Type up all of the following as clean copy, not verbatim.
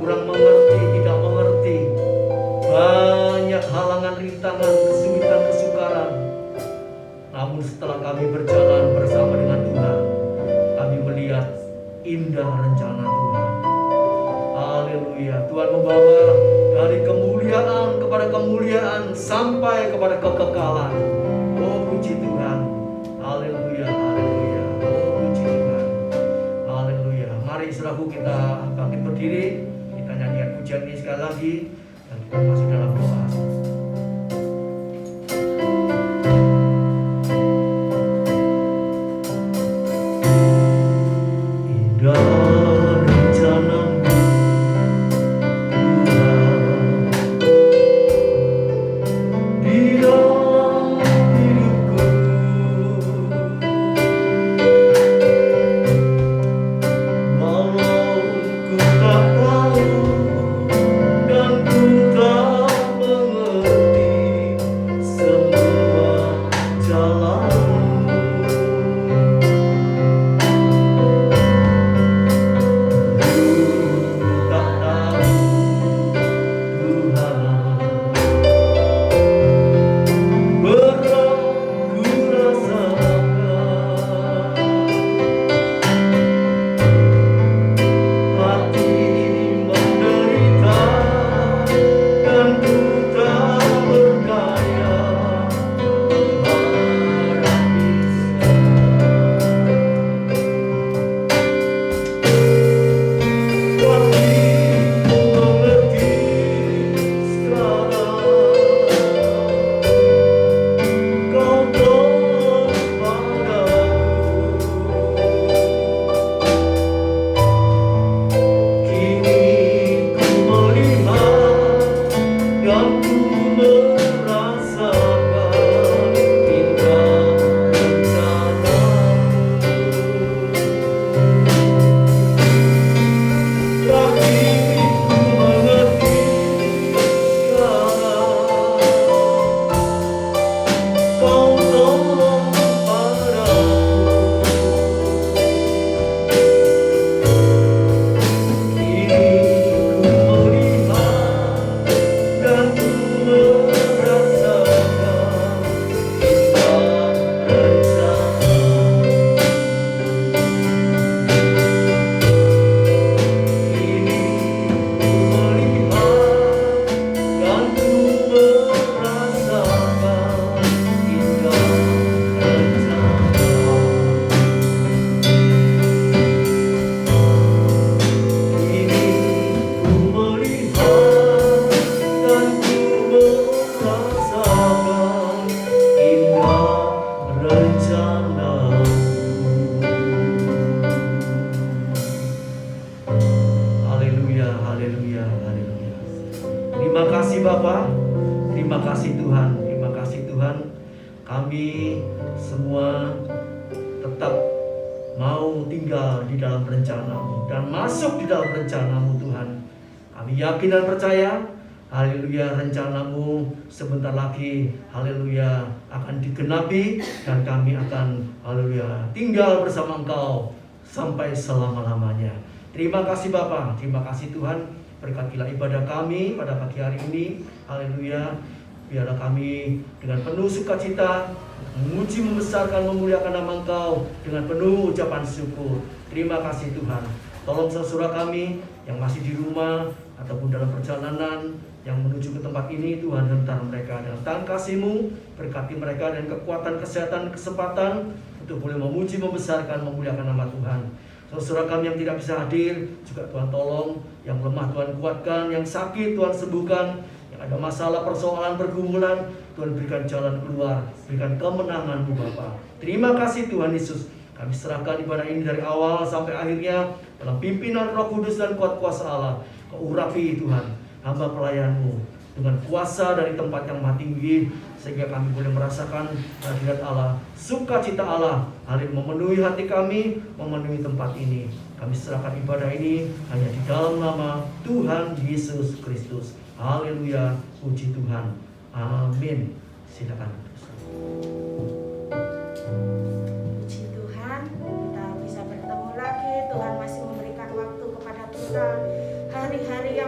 kurang mengerti, tidak mengerti. Banyak halangan, rintangan, kesulitan, kesukaran. Namun setelah kami berjalan bersama dengan Tuhan, kami melihat indah rencana Tuhan. Haleluya. Tuhan membawa dari kemuliaan kepada kemuliaan sampai kepada kekekalan. Oh, puji Tuhan. Haleluya, haleluya. Oh, puji Tuhan. Haleluya. Mari saudaraku, kita bangkit berdiri, kita nyanyikan pujian ini sekali lagi, dan kita masuk dalam doa. Yakin dan percaya, haleluya, rencanamu sebentar lagi, haleluya, akan digenapi, dan kami akan, haleluya, tinggal bersama Engkau sampai selama-lamanya. Terima kasih Bapa, terima kasih Tuhan, berkatilah ibadah kami pada pagi hari ini, haleluya. Biarlah kami dengan penuh sukacita memuji, membesarkan, memuliakan nama Engkau dengan penuh ucapan syukur. Terima kasih Tuhan. Tolong saudara kami yang masih di rumah ataupun dalam perjalanan yang menuju ke tempat ini, Tuhan, hentar mereka dengan tangan kasih-Mu, berkati mereka dengan kekuatan, kesehatan, kesempatan untuk boleh memuji, membesarkan, memuliakan nama Tuhan. Saudara kami yang tidak bisa hadir juga Tuhan tolong, yang lemah Tuhan kuatkan, yang sakit Tuhan sembuhkan, yang ada masalah, persoalan, pergumulan, Tuhan berikan jalan keluar, berikan kemenangan-Mu Bapa. Terima kasih Tuhan Yesus. Kami serahkan ibadah ini dari awal sampai akhirnya dalam pimpinan Roh Kudus dan kuat kuasa Allah. Kau urapi Tuhan hamba pelayan-Mu dengan kuasa dari tempat yang maha tinggi, sehingga kami boleh merasakan hadirat Allah, sukacita Allah, hadir memenuhi hati kami, memenuhi tempat ini. Kami serahkan ibadah ini hanya di dalam nama Tuhan Yesus Kristus. Haleluya, puji Tuhan. Amin. Silakan. Puji Tuhan, kita bisa bertemu lagi. Tuhan masih memberikan waktu kepada kita hari-hari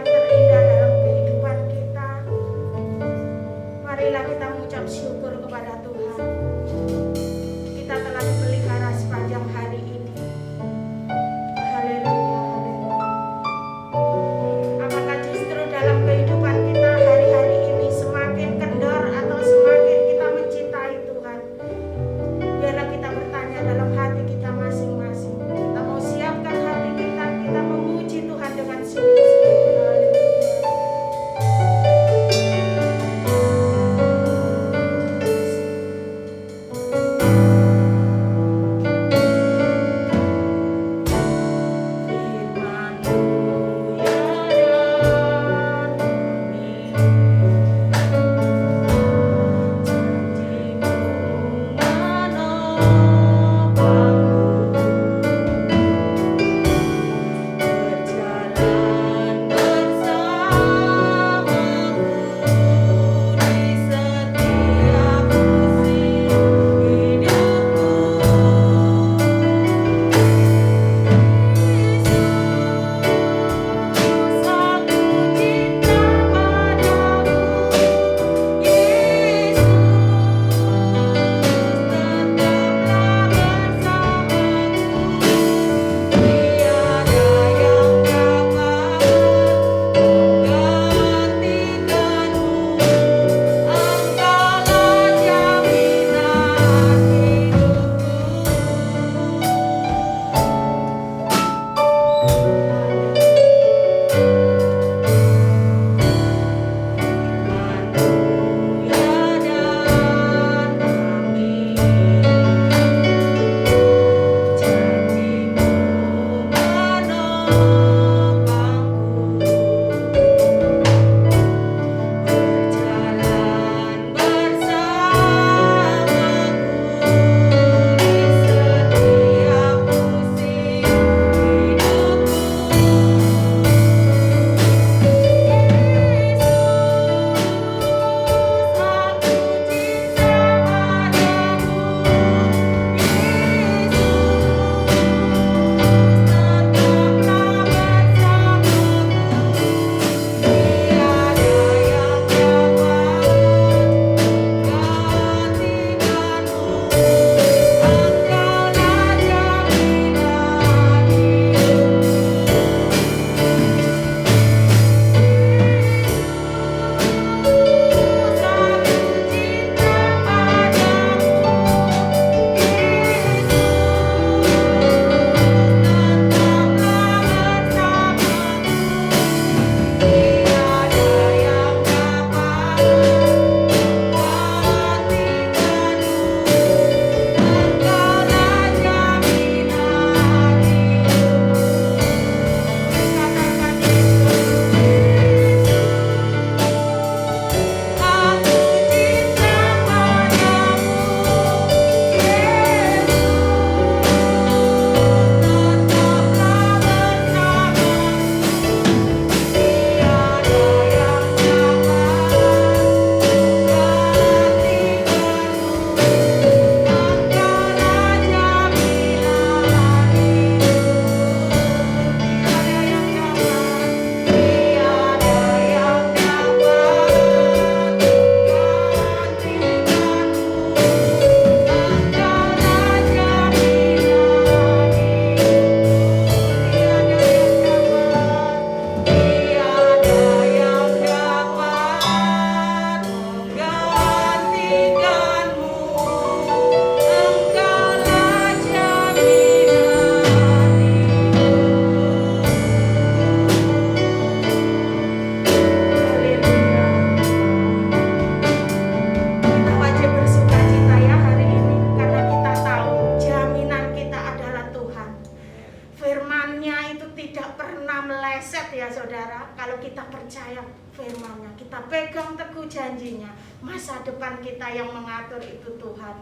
firman-Nya, kita pegang teguh janjinya. Masa depan kita yang mengatur itu Tuhan.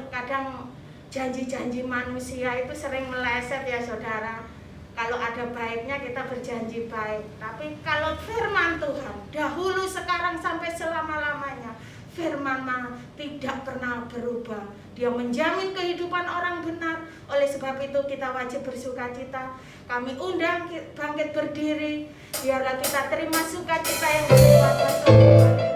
Kadang janji-janji manusia itu sering meleset ya saudara. Kalau ada baiknya kita berjanji baik, tapi kalau firman Tuhan dahulu, sekarang, sampai selama-lamanya, firman tidak pernah berubah. Dia menjamin kehidupan orang benar. Oleh sebab itu kita wajib bersukacita. Kami undang bangkit berdiri, biarlah kita terima sukacita yang berlipat kuasa Tuhan.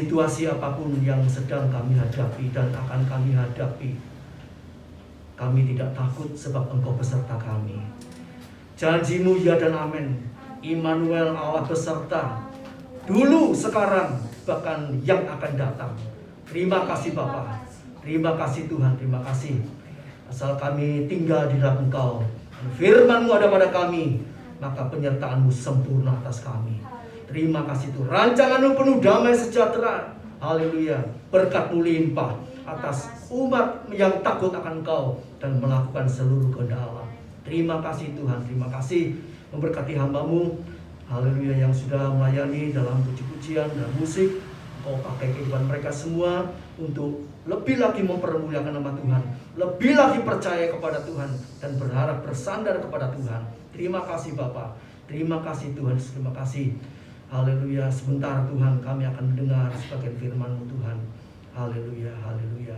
situasi apapun yang sedang kami hadapi dan akan kami hadapi, kami tidak takut sebab Engkau beserta kami. Janji-Mu ya dan amin. Immanuel, Allah beserta, dulu, sekarang, bahkan yang akan datang. Terima kasih Bapa, terima kasih Tuhan, terima kasih. Asal kami tinggal di dalam Engkau, firman-Mu ada pada kami, maka penyertaan-Mu sempurna atas kami. Terima kasih Tuhan. Rancangan-Mu penuh damai sejahtera. Haleluya. Berkat-Mu limpah atas umat yang takut akan Engkau dan melakukan seluruh kehendak Allah. Terima kasih Tuhan. Terima kasih memberkati hamba-Mu. Haleluya, yang sudah melayani dalam puji-pujian dan musik. Engkau pakai kehidupan mereka semua untuk lebih lagi mempermuliakan nama Tuhan, lebih lagi percaya kepada Tuhan dan berharap bersandar kepada Tuhan. Terima kasih Bapa. Terima kasih Tuhan. Terima kasih. Haleluya, sebentar Tuhan kami akan mendengar sebagian firman-Mu Tuhan. Haleluya, haleluya.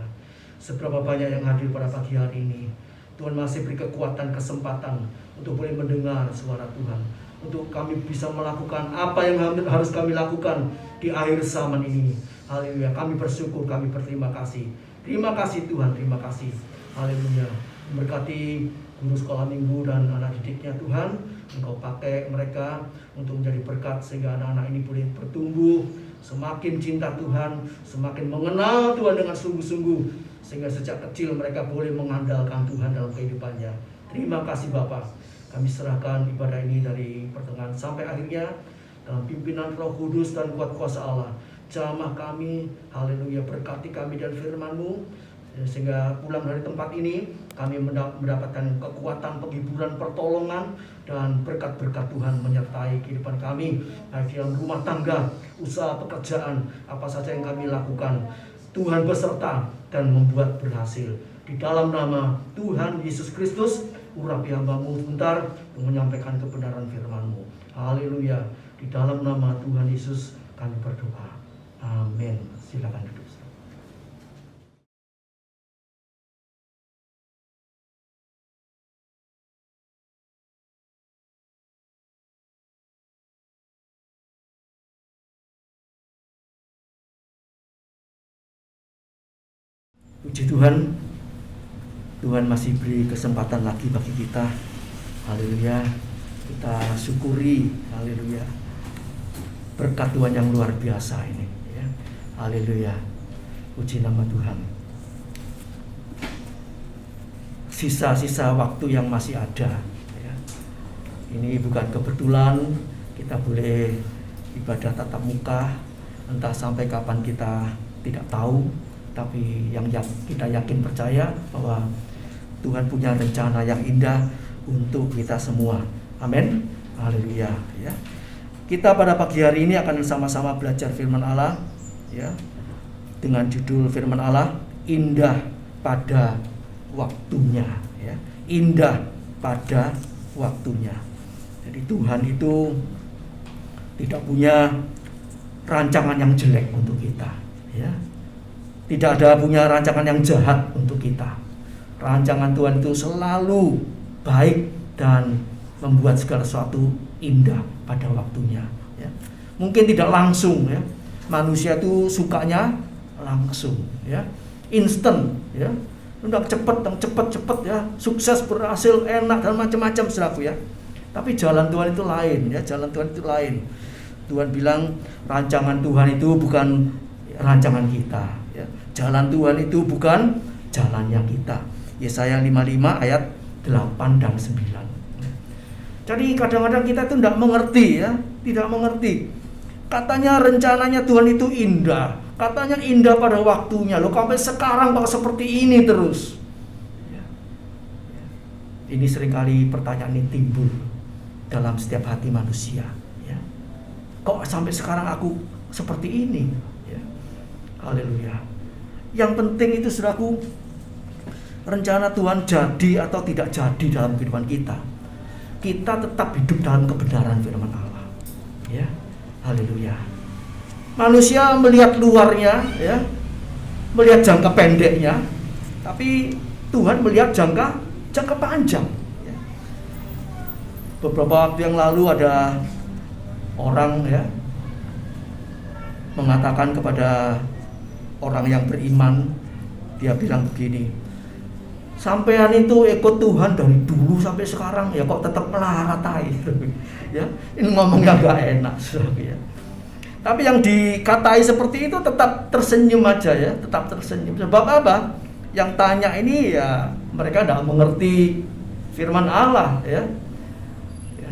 Seberapa banyak yang hadir pada pagi hari ini, Tuhan masih beri kekuatan, kesempatan untuk boleh mendengar suara Tuhan, untuk kami bisa melakukan apa yang harus kami lakukan di akhir zaman ini. Haleluya, kami bersyukur, kami berterima kasih. Terima kasih Tuhan, terima kasih. Haleluya, memberkati guru sekolah minggu dan anak didiknya Tuhan. Engkau pakai mereka untuk menjadi berkat sehingga anak-anak ini boleh bertumbuh, semakin cinta Tuhan, semakin mengenal Tuhan dengan sungguh-sungguh, sehingga sejak kecil mereka boleh mengandalkan Tuhan dalam kehidupannya. Terima kasih Bapa. Kami serahkan ibadah ini dari pertengahan sampai akhirnya dalam pimpinan Roh Kudus dan kuat kuasa Allah. Jamah kami, haleluya, berkati kami dan firman-Mu, sehingga pulang dari tempat ini kami mendapatkan kekuatan, penghiburan, pertolongan, dan berkat-berkat Tuhan menyertai kehidupan kami, baik dalam rumah tangga, usaha, pekerjaan, apa saja yang kami lakukan. Tuhan beserta dan membuat berhasil. Di dalam nama Tuhan Yesus Kristus, urapi hamba-Mu sebentar untuk menyampaikan kebenaran firman-Mu. Haleluya. Di dalam nama Tuhan Yesus kami berdoa. Amin. Silakan duduk. Puji Tuhan, Tuhan masih beri kesempatan lagi bagi kita. Haleluya, kita syukuri, haleluya, berkat Tuhan yang luar biasa ini ya. Haleluya, puji nama Tuhan. Sisa-sisa waktu yang masih ada ya. Ini bukan kebetulan kita boleh ibadah tatap muka, entah sampai kapan kita tidak tahu. Tapi yang kita yakin percaya bahwa Tuhan punya rencana yang indah untuk kita semua. Amin. Haleluya ya. Kita pada pagi hari ini akan sama-sama belajar firman Allah ya. Dengan judul firman Allah, indah pada waktunya ya. Indah pada waktunya. Jadi Tuhan itu tidak punya rancangan yang jelek untuk kita ya. Tidak ada punya rancangan yang jahat untuk kita. Rancangan Tuhan itu selalu baik dan membuat segala sesuatu indah pada waktunya ya. Mungkin tidak langsung ya. Manusia itu sukanya langsung ya. Instan ya. Udah cepet ya. Sukses, berhasil, enak dan macam-macam saudaraku ya. Tapi jalan Tuhan itu lain ya. Jalan Tuhan itu lain. Tuhan bilang rancangan Tuhan itu bukan rancangan kita. Jalan Tuhan itu bukan jalannya kita. Yesaya 55 ayat 8 dan 9. Jadi kadang-kadang kita itu tidak mengerti ya, tidak mengerti. Katanya rencananya Tuhan itu indah, katanya indah pada waktunya. Loh sampai sekarang kok seperti ini terus. Ini seringkali pertanyaan ini timbul dalam setiap hati manusia. Ya. Kok sampai sekarang aku seperti ini? Ya. Haleluya. Yang penting itu saudaraku, rencana Tuhan jadi atau tidak jadi dalam kehidupan kita, kita tetap hidup dalam kebenaran firman Allah ya. Haleluya. Manusia melihat luarnya ya, melihat jangka pendeknya, tapi Tuhan melihat jangka panjang ya. Beberapa waktu yang lalu ada orang ya mengatakan kepada orang yang beriman, dia bilang begini, sampean itu ikut Tuhan dari dulu sampai sekarang ya kok tetap melarat aja. Ya, ini ngomongnya gak enak, ya. Tapi yang dikatai seperti itu tetap tersenyum aja ya, tetap tersenyum. Sebab apa? Yang tanya ini ya mereka tidak mengerti firman Allah ya.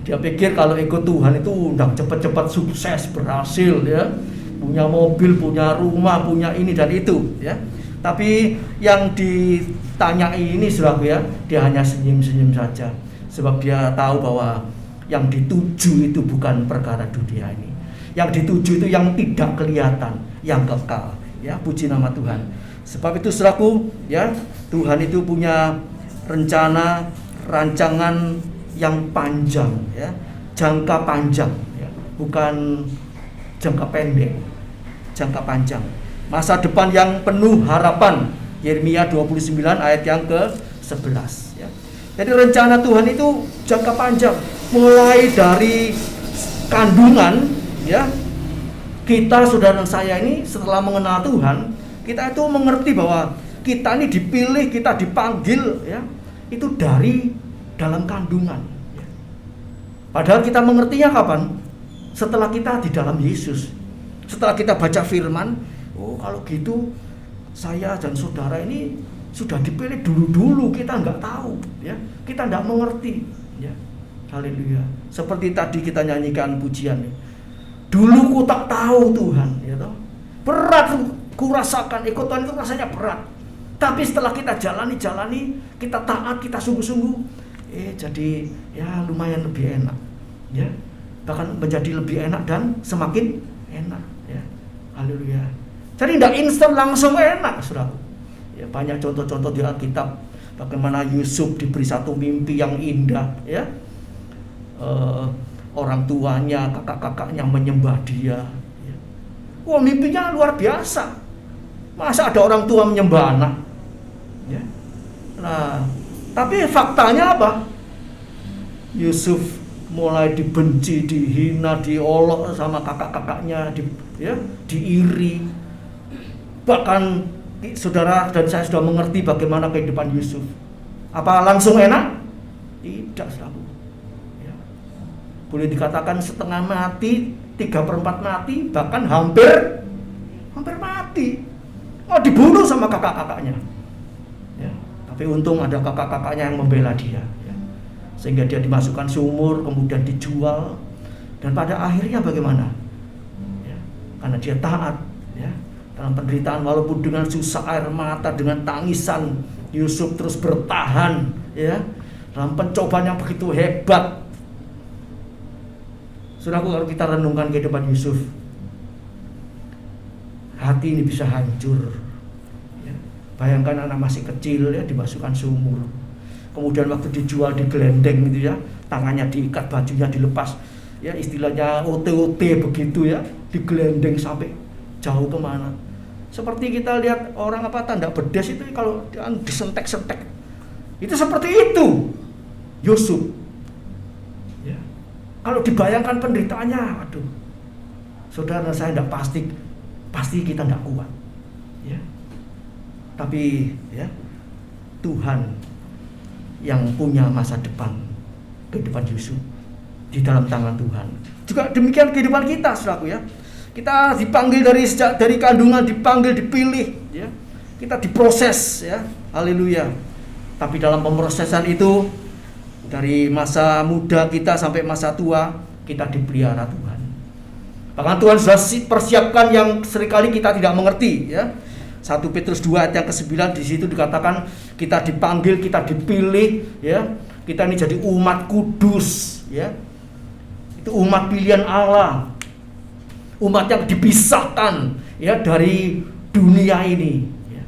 Dia pikir kalau ikut Tuhan itu udah cepat-cepat sukses, berhasil ya, punya mobil, punya rumah, punya ini dan itu ya. Tapi yang ditanyai ini saudaraku ya, dia hanya senyum-senyum saja. Sebab dia tahu bahwa yang dituju itu bukan perkara dunia ini. Yang dituju itu yang tidak kelihatan, yang kekal. Ya, puji nama Tuhan. Sebab itu saudaraku, ya, Tuhan itu punya rencana, rancangan yang panjang, ya, jangka panjang, ya, bukan jangka pendek, jangka panjang. Masa depan yang penuh harapan. Yeremia 29 ayat yang ke-11. Ya. Jadi rencana Tuhan itu jangka panjang, mulai dari kandungan. Ya, kita saudara saya ini setelah mengenal Tuhan, kita itu mengerti bahwa kita ini dipilih, kita dipanggil, ya, itu dari dalam kandungan. Ya. Padahal kita mengertinya kapan? Setelah kita di dalam Yesus, setelah kita baca firman, oh kalau gitu saya dan saudara ini sudah dipilih dulu-dulu, kita nggak tahu, ya, kita nggak mengerti. Ya. Haleluya. Seperti tadi kita nyanyikan pujian. Dulu ku tak tahu Tuhan, ya toh. Berat ku rasakan, ikut Tuhan itu rasanya berat. Tapi setelah kita jalani, kita taat, kita sungguh-sungguh, jadi ya lumayan lebih enak, ya. Bahkan menjadi lebih enak dan semakin enak, ya. Haleluya. Jadi tidak instan langsung enak, saudara. Ya, banyak contoh-contoh di Alkitab bagaimana Yusuf diberi satu mimpi yang indah, ya. Orang tuanya, kakak-kakaknya menyembah dia. Wah, mimpinya luar biasa. Masa ada orang tua menyembah anak? Ya. Nah, tapi faktanya apa? Yusuf mulai dibenci, dihina, diolok sama kakak-kakaknya, diiri. Bahkan saudara dan saya sudah mengerti bagaimana kehidupan Yusuf. Apa langsung enak? Tidak, saudara. Boleh dikatakan setengah mati, 3/4 mati, bahkan hampir mati. Oh, dibunuh sama kakak-kakaknya. Ya, tapi untung ada kakak-kakaknya yang membela dia. Ya. Sehingga dia dimasukkan sumur, kemudian dijual. Dan pada akhirnya bagaimana? Ya, karena dia taat. Ya, dalam penderitaan walaupun dengan susah air mata, dengan tangisan, Yusuf terus bertahan. Ya, dalam pencobaan yang begitu hebat. Saudaraku, kalau kita renungkan kehidupan Yusuf, hati ini bisa hancur. Ya. Bayangkan anak masih kecil ya, dimasukkan sumur. Kemudian waktu dijual digelendeng gitu ya, tangannya diikat, bajunya dilepas. Ya, istilahnya OT-OT begitu ya, digelendeng sampai jauh kemana. Seperti kita lihat orang tanda bedes itu kalau disentek-sentek. Itu seperti itu Yusuf. Kalau dibayangkan penderitaannya, aduh, saudara saya tidak pasti kita tidak kuat, ya. Tapi ya Tuhan yang punya masa depan, kehidupan Yusuf di dalam tangan Tuhan. Juga demikian kehidupan kita, saudaraku ya. Kita dipanggil dari kandungan, dipanggil, dipilih, ya. Kita diproses, ya. Haleluya. Tapi dalam pemrosesan itu, dari masa muda kita sampai masa tua, kita dipelihara Tuhan. Bahkan Tuhan sudah persiapkan yang seringkali kita tidak mengerti, ya. 1 Petrus 2 ayat yang ke-9 di situ dikatakan kita dipanggil, kita dipilih, ya. Kita ini jadi umat kudus, ya. Itu umat pilihan Allah. Umat yang dipisahkan, ya, dari dunia ini, ya.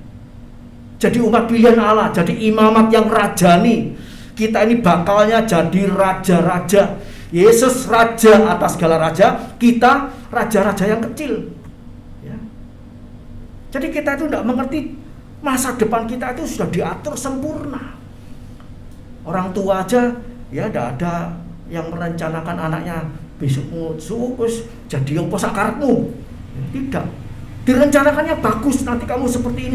Jadi umat pilihan Allah, jadi imamat yang rajani. Kita ini bakalnya jadi raja-raja. Yesus raja atas segala raja, kita raja-raja yang kecil. Ya. Jadi kita itu tidak mengerti masa depan kita itu sudah diatur sempurna. Orang tua aja ya tidak ada yang merencanakan anaknya besok terus jadi opo sakarepmu. Tidak. Direncanakannya bagus, nanti kamu seperti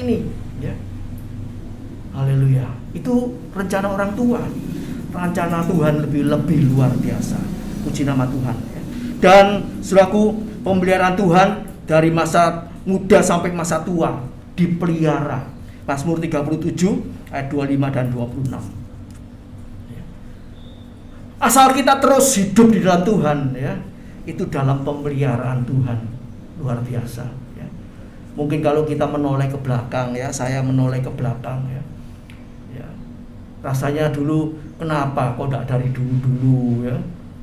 ini. Ya. Haleluya. Itu rencana orang tua. Rencana Tuhan lebih luar biasa. Puji nama Tuhan. Ya. Dan saudaraku, pemeliharaan Tuhan dari masa muda sampai masa tua dipelihara. Mazmur 37 ayat 25 dan 26. Ya. Asal kita terus hidup di dalam Tuhan, ya, itu dalam pemeliharaan Tuhan luar biasa. Ya. Mungkin kalau kita menoleh ke belakang, ya, saya menoleh ke belakang, ya, ya, rasanya dulu kenapa kok tidak dari dulu, ya,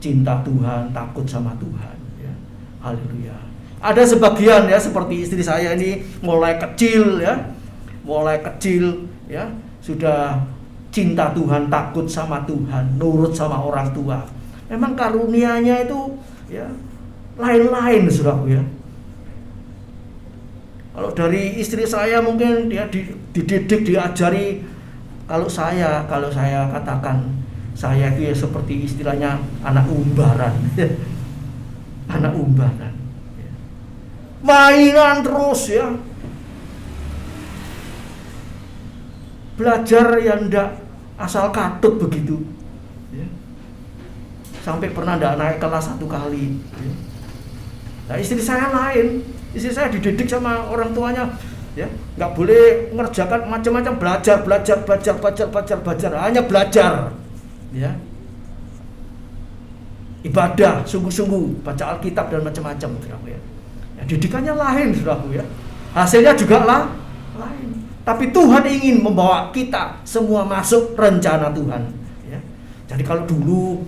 cinta Tuhan, takut sama Tuhan, ya. Haleluya. Ada sebagian, ya, seperti istri saya ini mulai kecil, ya, sudah cinta Tuhan, takut sama Tuhan, nurut sama orang tua. Memang karunia-Nya itu, ya, lain-lain, saudaraku, ya. Kalau dari istri saya mungkin dia dididik, diajari. Kalau saya katakan, saya itu ya seperti istilahnya anak umbaran. Anak umbaran. Mainan terus, ya. Belajar yang ndak asal katut begitu, ya. Sampai pernah ndak naik kelas 1 kali, ya. Nah, istri saya lain. Istri saya dididik sama orang tuanya, ya, nggak boleh ngerjakan macam-macam, belajar, hanya belajar, ya. Ibadah sungguh-sungguh, baca Alkitab dan macam-macam, saudaraku, ya. Ya, didikannya lain, saudaraku, ya. Hasilnya juga lain. Tapi Tuhan ingin membawa kita semua masuk rencana Tuhan, ya. Jadi kalau dulu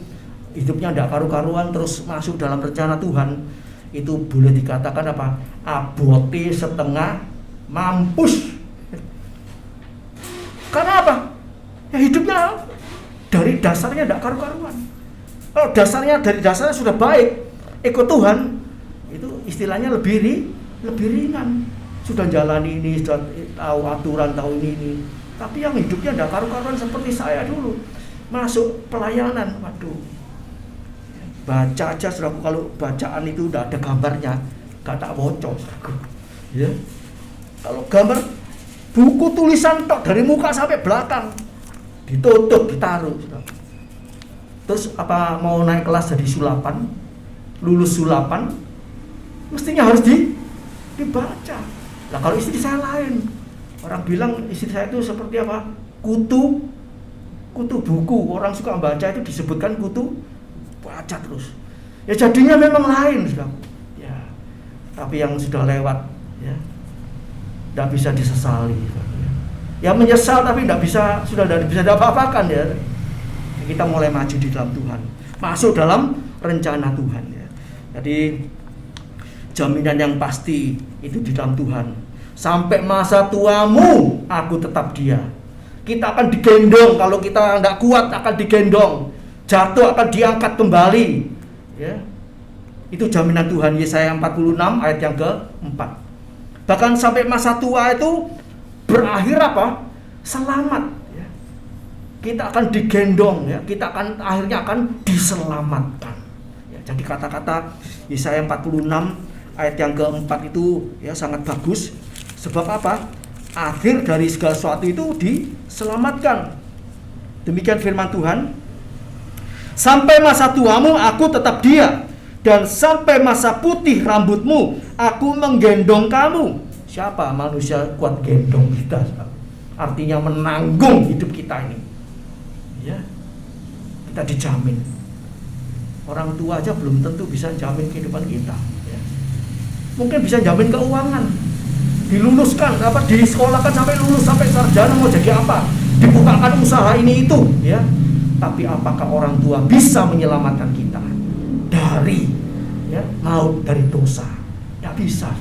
hidupnya tidak karu-karuan terus masuk dalam rencana Tuhan, itu boleh dikatakan apa? Abote setengah mampus. Karena apa? Ya hidupnya dari dasarnya tidak karu-karuan. Kalau dari dasarnya sudah baik, ikut Tuhan, itu istilahnya lebih ringan. Sudah jalani ini, sudah tahu aturan, tahu ini. Tapi yang hidupnya tidak karu-karuan seperti saya dulu, masuk pelayanan, waduh. Baca aja, saudaraku, kalau bacaan itu udah ada gambarnya, gak tak bocor, saudaraku, ya. Kalau gambar buku tulisan tok dari muka sampai belakang ditutup, ditaruh, saudaraku. Terus apa mau naik kelas jadi sulapan, lulus sulapan, mestinya harus dibaca. Nah, kalau istri saya lain, orang bilang istri saya itu seperti apa? Kutu buku. Orang suka baca itu disebutkan kutu, baca terus. Ya jadinya memang lain, sudah. Ya. Tapi yang sudah lewat, ya, tidak bisa disesali. Ya menyesal tapi sudah tidak bisa apa-apakan, ya. Kita mulai maju di dalam Tuhan, masuk dalam rencana Tuhan, ya. Jadi jaminan yang pasti itu di dalam Tuhan. Sampai masa tuamu aku tetap dia. Kita akan digendong, kalau kita tidak kuat akan digendong, jatuh akan diangkat kembali, ya. Itu jaminan Tuhan. Yesaya 46 ayat yang ke-4. Bahkan sampai masa tua itu berakhir apa? Selamat, ya. Kita akan digendong, ya. Kita akhirnya akan diselamatkan, ya. Jadi kata-kata Yesaya 46 ayat yang ke-4 itu, ya, sangat bagus. Sebab apa? Akhir dari segala sesuatu itu diselamatkan. Demikian firman Tuhan. Sampai masa tuamu aku tetap dia, dan sampai masa putih rambutmu aku menggendong kamu. Siapa manusia kuat gendong kita? Artinya menanggung hidup kita ini, ya. Kita dijamin. Orang tua aja belum tentu bisa jamin kehidupan kita, ya. Mungkin bisa jamin keuangan, diluluskan, disekolahkan sampai lulus, sampai sarjana, mau jadi apa, dibukakan usaha ini itu, ya. Tapi apakah orang tua bisa menyelamatkan kita dari, ya, maut, dari dosa? Tidak bisa.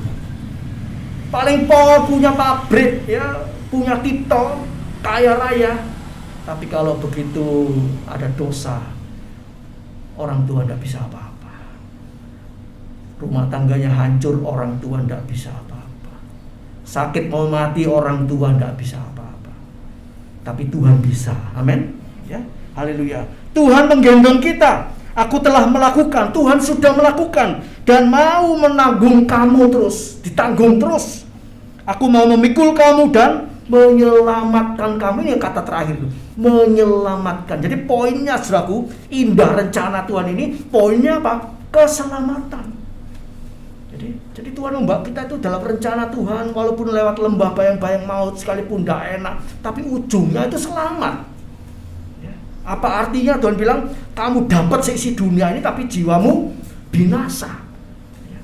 Paling punya pabrik, ya, punya titel, kaya raya, tapi kalau begitu ada dosa, orang tua tidak bisa apa-apa. Rumah tangganya hancur, orang tua tidak bisa apa-apa. Sakit mau mati, orang tua tidak bisa apa-apa. Tapi Tuhan bisa. Amin, ya. Haleluya. Tuhan menggendong kita. Aku telah melakukan, Tuhan sudah melakukan, dan mau menanggung kamu terus, ditanggung terus. Aku mau memikul kamu dan menyelamatkan kamu. Ini kata terakhir itu, menyelamatkan. Jadi poinnya saudaraku, indah rencana Tuhan ini, poinnya apa? Keselamatan. Jadi Tuhan membawa kita itu dalam rencana Tuhan, walaupun lewat lembah bayang-bayang maut sekalipun tidak enak, tapi ujungnya itu selamat. Ya. Apa artinya Tuhan bilang, kamu dapat seisi dunia ini tapi jiwamu binasa. Ya.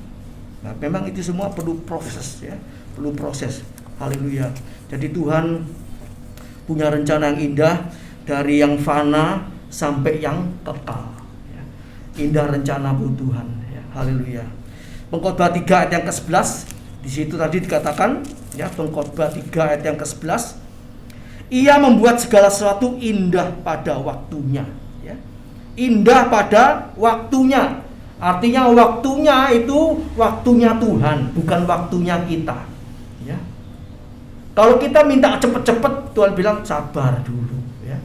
Nah, memang itu semua perlu proses, ya, perlu proses. Haleluya. Jadi Tuhan punya rencana yang indah, dari yang fana sampai yang kekal. Ya. Indah rencana Tuhan. Ya. Haleluya. Pengkhotbah 3 ayat yang ke-11, di situ tadi dikatakan, ya, Pengkhotbah 3 ayat yang ke-11, ia membuat segala sesuatu indah pada waktunya, ya. Indah pada waktunya. Artinya waktunya itu waktunya Tuhan, bukan waktunya kita, ya. Kalau kita minta cepet-cepet, Tuhan bilang sabar dulu, ya.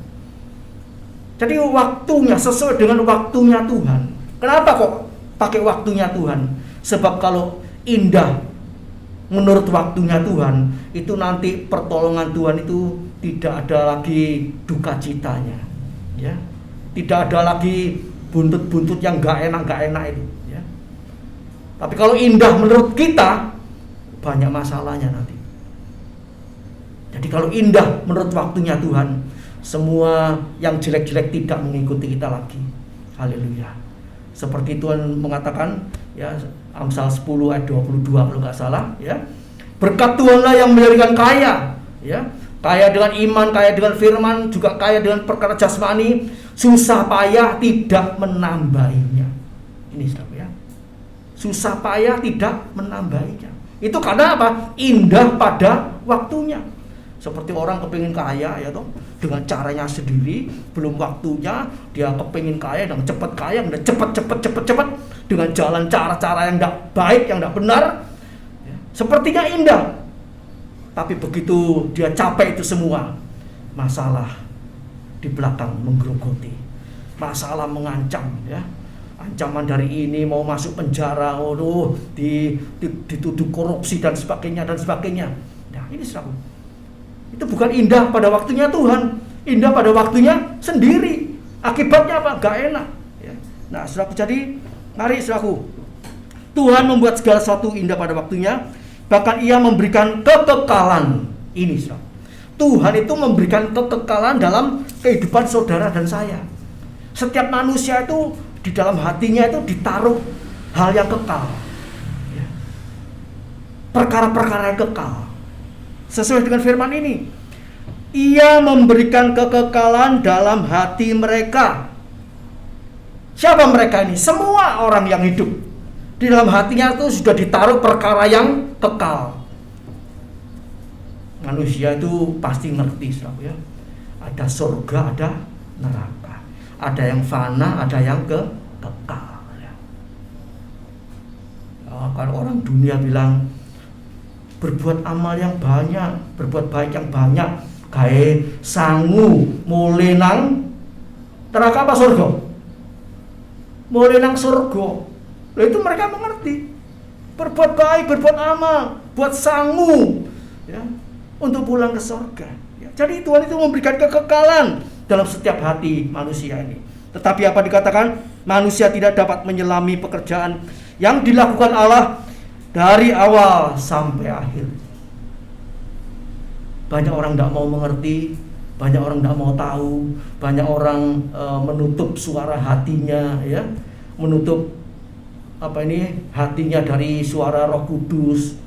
Jadi waktunya sesuai dengan waktunya Tuhan. Kenapa kok pakai waktunya Tuhan? Sebab kalau indah menurut waktunya Tuhan, itu nanti pertolongan Tuhan itu tidak ada lagi duka citanya, ya. Tidak ada lagi buntut-buntut yang gak enak itu, ya. Tapi kalau indah menurut kita, banyak masalahnya nanti. Jadi kalau indah menurut waktunya Tuhan, semua yang jelek-jelek tidak mengikuti kita lagi. Haleluya. Seperti Tuhan mengatakan, ya, Amsal 10 ayat 22 kalau nggak salah, ya. Berkat Tuhanlah yang menjadikan kaya, ya. Kaya dengan iman, kaya dengan firman, juga kaya dengan perkara jasmani, susah payah tidak menambahinya. Ini saudara, ya. Susah payah tidak menambahinya. Itu karena apa? Indah pada waktunya. Seperti orang kepingin kaya, ya toh, dengan caranya sendiri, belum waktunya dia kepingin kaya dan cepat kaya, dan cepat dengan jalan cara-cara yang tidak baik, yang tidak benar, ya. Sepertinya indah, tapi begitu dia capek itu semua, masalah di belakang menggerogoti, masalah mengancam, ya. Ancaman dari ini mau masuk penjara, dituduh korupsi dan sebagainya. Nah, ini saudara. Itu bukan indah pada waktunya Tuhan, indah pada waktunya sendiri. Akibatnya apa? Gak enak, ya. Nah, saudaraku, jadi mari saudaraku, Tuhan membuat segala sesuatu indah pada waktunya, bahkan ia memberikan kekekalan. Ini saudara, Tuhan itu memberikan kekekalan dalam kehidupan saudara dan saya. Setiap manusia itu di dalam hatinya itu ditaruh hal yang kekal, ya. Perkara-perkara yang kekal. Sesuai dengan firman ini, ia memberikan kekekalan dalam hati mereka. Siapa mereka ini? Semua orang yang hidup. Di dalam hatinya itu sudah ditaruh perkara yang kekal. Manusia itu pasti ngerti, ya. Ada surga, ada neraka. Ada yang fana, ada yang kekal, ya. Kalau orang dunia bilang berbuat amal yang banyak, berbuat baik yang banyak, gawe sangu mulai nang neraka apa surga? Mulai nang surga. Nah, itu mereka mengerti. Berbuat baik, berbuat amal, buat sangu, ya, untuk pulang ke surga, ya. Jadi Tuhan itu memberikan kekekalan dalam setiap hati manusia ini. Tetapi apa dikatakan? Manusia tidak dapat menyelami pekerjaan yang dilakukan Allah dari awal sampai akhir. Banyak orang tidak mau mengerti, banyak orang tidak mau tahu, banyak orang menutup suara hatinya, ya, menutup hatinya dari suara Roh Kudus,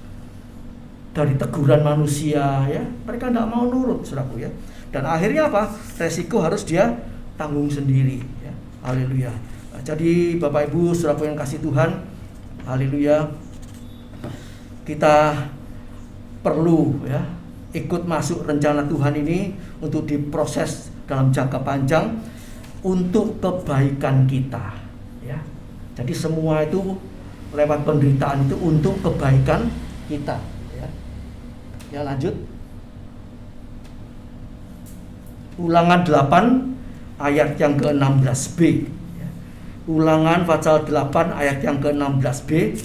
dari teguran manusia, ya. Mereka tidak mau nurut, saudaraku, ya. Dan akhirnya apa? Resiko harus dia tanggung sendiri, ya. Haleluya. Nah, jadi Bapak Ibu, saudaraku yang kasih Tuhan, haleluya, kita perlu, ya, ikut masuk rencana Tuhan ini untuk diproses dalam jangka panjang untuk kebaikan kita, ya. Jadi semua itu lewat penderitaan itu untuk kebaikan kita, ya. Ya, lanjut. Ulangan 8 ayat yang ke-16b, ya. Ulangan pasal 8 ayat yang ke-16b.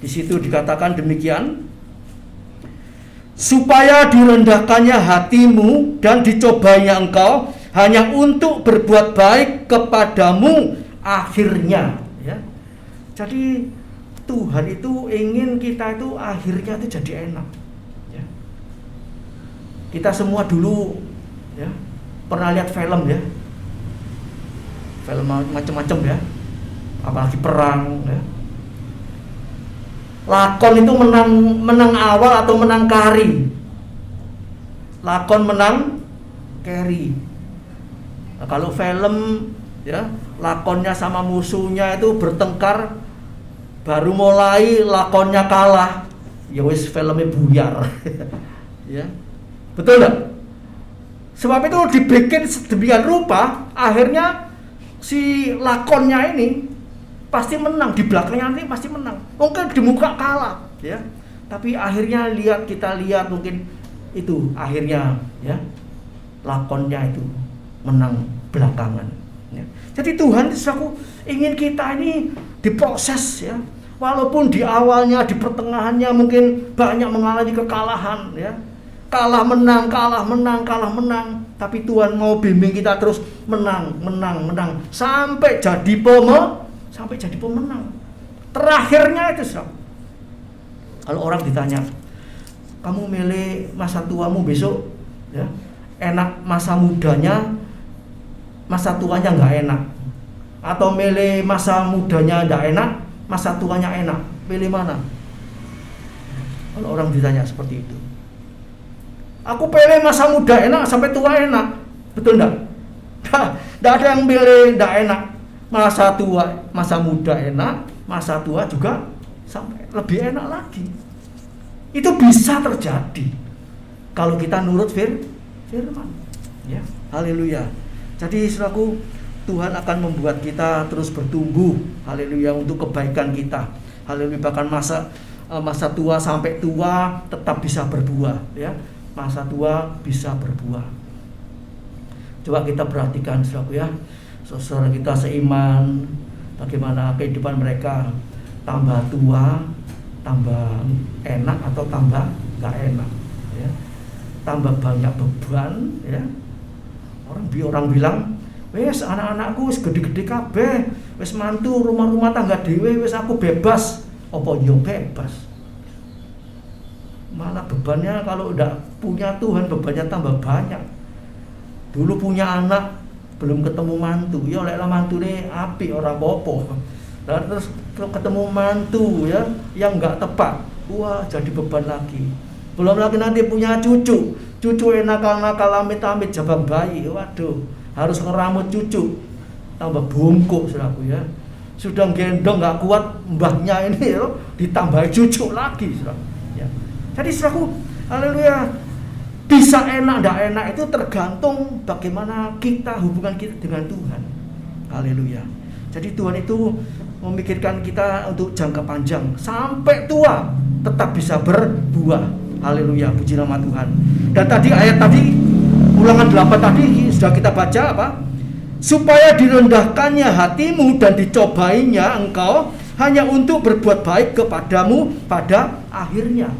Di situ dikatakan demikian. Supaya direndahkannya hatimu dan dicobanya engkau hanya untuk berbuat baik kepadamu akhirnya, ya. Jadi Tuhan itu ingin kita itu akhirnya itu jadi enak, ya. Kita semua dulu, ya, pernah lihat film, ya, film macam-macam, ya, apalagi perang, ya. Lakon itu menang awal atau menang kari. Lakon menang keri. Nah, kalau film, ya, lakonnya sama musuhnya itu bertengkar, baru mulai lakonnya kalah, ya wis filmnya buyar. Ya, betul enggak? Sebab itu dibikin sedemikian rupa, akhirnya si lakonnya ini pasti menang, di belakangnya nanti pasti menang. Mungkin di muka kalah, ya. Tapi akhirnya kita lihat mungkin itu akhirnya, ya, lakonnya itu menang belakangan, ya. Jadi Tuhan itu ingin kita ini diproses, ya. Walaupun di awalnya, di pertengahannya mungkin banyak mengalami kekalahan, ya. Kalah menang, tapi Tuhan mau bimbing kita terus menang sampai jadi pemenang. Terakhirnya itu, kalau orang ditanya, kamu milih masa tuamu besok, ya, enak masa mudanya, masa tuanya nggak enak, atau milih masa mudanya nggak enak, masa tuanya enak, pilih mana? Kalau orang ditanya seperti itu, aku pilih masa muda enak sampai tua enak, betul enggak? Nggak ada yang pilih nggak enak. Masa tua, masa muda enak, masa tua juga sampai lebih enak lagi. Itu bisa terjadi kalau kita nurut firman, ya. Haleluya. Jadi saudaraku, Tuhan akan membuat kita terus bertumbuh, haleluya, untuk kebaikan kita. Haleluya, bahkan masa tua sampai tua tetap bisa berbuah, ya. Masa tua bisa berbuah. Coba kita perhatikan saudaraku, ya. Saudara kita seiman, bagaimana kehidupan mereka, tambah tua, tambah enak atau tambah gak enak, ya. Tambah banyak beban, ya. Orang bilang, wes anak-anakku wis gede-gede kabeh, wis mantu rumah-rumah tangga dhewe, wis aku bebas. Apa yo bebas? Malah bebannya kalau udah punya Tuhan, bebannya tambah banyak. Dulu punya anak, belum ketemu mantu, ya oleh mantune apik ora apa-apa. Nah, terus ketemu mantu, ya, yang enggak tepat, wah jadi beban lagi. Belum lagi nanti punya cucu nakal-nakal amit-amit jabang bayi, waduh, harus ngeramut cucu, tambah bungkuk saudaraku, ya. Sudah gendong enggak kuat mbahnya ini, ya, ditambah cucu lagi, saudara. Ya. Jadi saudaraku, haleluya. Bisa enak, tidak enak itu tergantung bagaimana hubungan kita dengan Tuhan. Haleluya. Jadi Tuhan itu memikirkan kita untuk jangka panjang sampai tua tetap bisa berbuah. Haleluya, puji nama Tuhan. Dan ayat tadi Ulangan 8 tadi sudah kita baca apa? Supaya direndahkannya hatimu dan dicobainya engkau hanya untuk berbuat baik kepadamu pada akhirnya.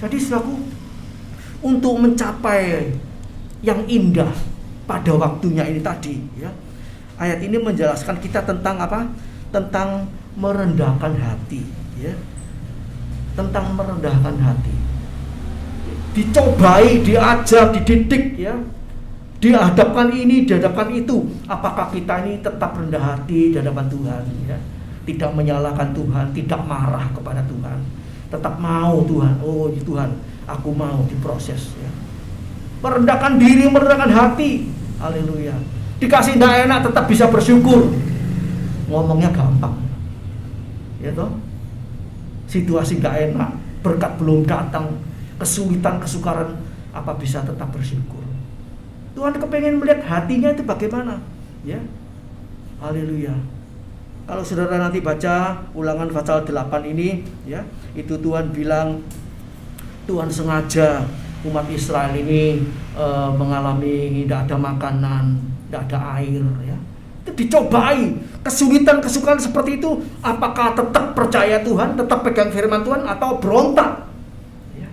Jadi saudaraku, untuk mencapai yang indah pada waktunya ini tadi, ya. Ayat ini menjelaskan kita tentang apa? Tentang merendahkan hati, ya. Tentang merendahkan hati. Dicobai, diajar, dididik, ya. Dihadapkan ini, dihadapkan itu. Apakah kita ini tetap rendah hati di hadapan Tuhan, ya? Tidak menyalahkan Tuhan, tidak marah kepada Tuhan. Tetap mau Tuhan, oh Tuhan, aku mau diproses, ya. Merendahkan diri, merendahkan hati. Haleluya. Dikasih tidak enak tetap bisa bersyukur. Ngomongnya gampang, ya toh. Situasi tidak enak, berkat belum datang, kesulitan, kesukaran, apa bisa tetap bersyukur. Tuhan kepengen melihat hatinya itu bagaimana, ya. Haleluya. Kalau saudara nanti baca Ulangan pasal 8 ini, ya, itu Tuhan bilang Tuhan sengaja umat Israel ini mengalami tidak ada makanan, tidak ada air, ya. Itu dicobai kesulitan seperti itu, apakah tetap percaya Tuhan, tetap pegang firman Tuhan, atau berontak? Ya.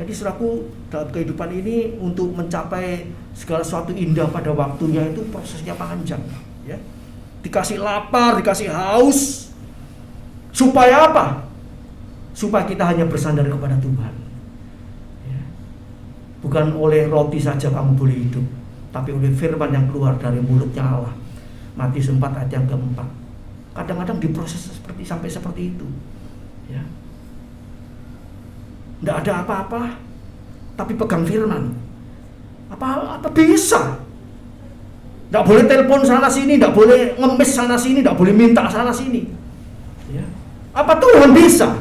Jadi saudaraku, dalam kehidupan ini untuk mencapai segala sesuatu indah pada waktunya itu prosesnya panjang. Ya. Dikasih lapar, dikasih haus, supaya apa? Supaya kita hanya bersandar kepada Tuhan. Ya. Bukan oleh roti saja kamu boleh hidup, tapi oleh firman yang keluar dari mulutnya Allah. Matius 4 ayat yang keempat. Kadang-kadang diproses sampai seperti itu. Ya. Tidak ada apa-apa, tapi pegang firman. Apa bisa? Tidak boleh telepon sana sini, tidak boleh ngemis sana sini, tidak boleh minta sana sini. Ya. Apa Tuhan bisa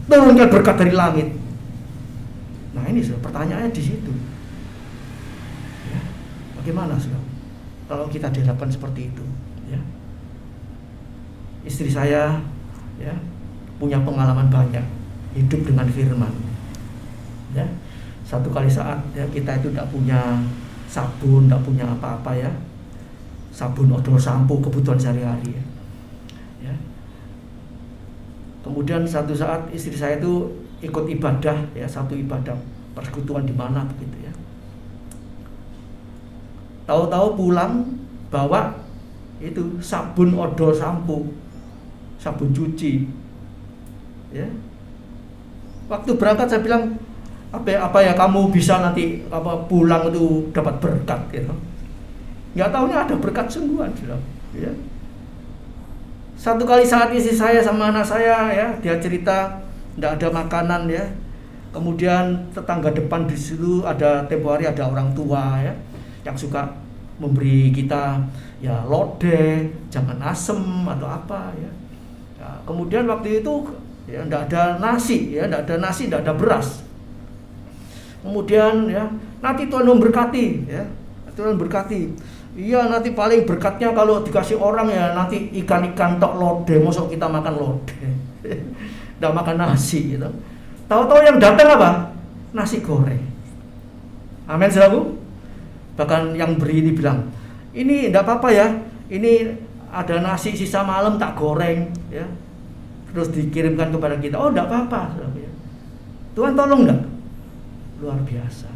turunkan berkat dari langit? Nah ini pertanyaannya di situ. Ya. Bagaimana saudara kalau kita dihadapkan seperti itu? Ya. Istri saya ya punya pengalaman banyak hidup dengan firman. Ya. Satu kali saat ya, kita itu tidak punya sabun, tidak punya apa-apa ya, sabun, odol, sampo, kebutuhan sehari-hari ya. Ya. Kemudian satu saat istri saya itu ikut ibadah ya, satu ibadah persekutuan di mana begitu ya. Tahu-tahu pulang bawa itu sabun, odol, sampo, sabun cuci. Ya. Waktu berangkat saya bilang, apa ya kamu bisa nanti pulang itu dapat berkat gitu. Nggak tahunya ada berkat sungguhan ya. Satu kali saat istri saya sama anak saya ya, dia cerita tidak ada makanan ya. Kemudian tetangga depan di situ ada tempo hari ada orang tua ya yang suka memberi kita ya lodeh, jangan asem atau apa ya. Ya kemudian waktu itu ya tidak ada nasi ya, tidak ada beras. Kemudian ya nanti Tuhan memberkati ya, Tuhan berkati. Iya nanti paling berkatnya kalau dikasih orang ya nanti ikan-ikan tok lodeh, mosok kita makan lodeh, nggak makan nasi gitu. Tahu-tahu yang datang apa? Nasi goreng. Amin saudaraku. Bahkan yang beri ini bilang, ini nggak apa-apa ya, ini ada nasi sisa malam tak goreng ya, terus dikirimkan kepada kita. Oh nggak apa-apa saudaraku ya. Tuhan tolong nggak? Luar biasa.